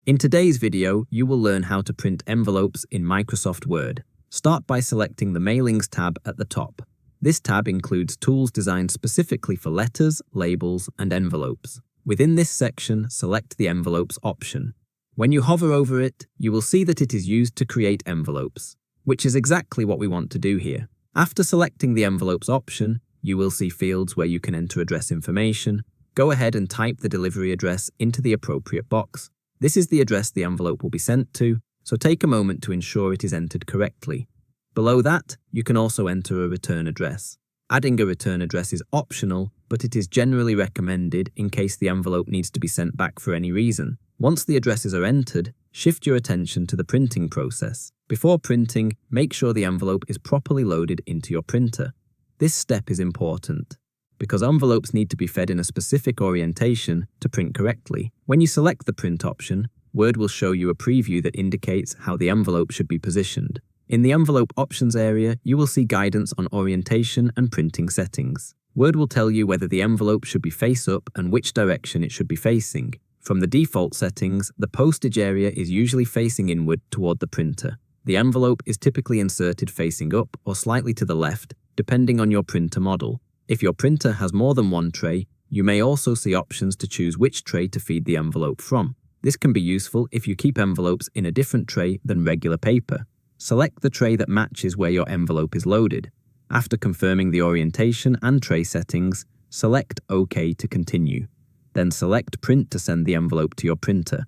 In today's video, you will learn how to print envelopes in Microsoft Word. Start by selecting the Mailings tab at the top. This tab includes tools designed specifically for letters, labels, and envelopes. Within this section, select the Envelopes option. When you hover over it, you will see that it is used to create envelopes, which is exactly what we want to do here. After selecting the Envelopes option, you will see fields where you can enter address information. Go ahead and type the delivery address into the appropriate box. This is the address the envelope will be sent to, so take a moment to ensure it is entered correctly. Below that, you can also enter a return address. Adding a return address is optional, but it is generally recommended in case the envelope needs to be sent back for any reason. Once the addresses are entered, shift your attention to the printing process. Before printing, make sure the envelope is properly loaded into your printer. This step is important, because envelopes need to be fed in a specific orientation to print correctly. When you select the print option, Word will show you a preview that indicates how the envelope should be positioned. In the Envelope Options area, you will see guidance on orientation and printing settings. Word will tell you whether the envelope should be face up and which direction it should be facing. From the default settings, the postage area is usually facing inward toward the printer. The envelope is typically inserted facing up or slightly to the left, depending on your printer model. If your printer has more than one tray, you may also see options to choose which tray to feed the envelope from. This can be useful if you keep envelopes in a different tray than regular paper. Select the tray that matches where your envelope is loaded. After confirming the orientation and tray settings, select OK to continue. Then select Print to send the envelope to your printer.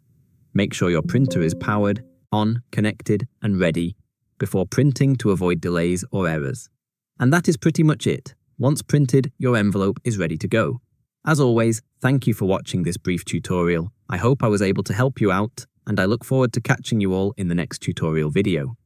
Make sure your printer is powered, on, connected, and ready before printing to avoid delays or errors. And that is pretty much it. Once printed, your envelope is ready to go. As always, thank you for watching this brief tutorial. I hope I was able to help you out, and I look forward to catching you all in the next tutorial video.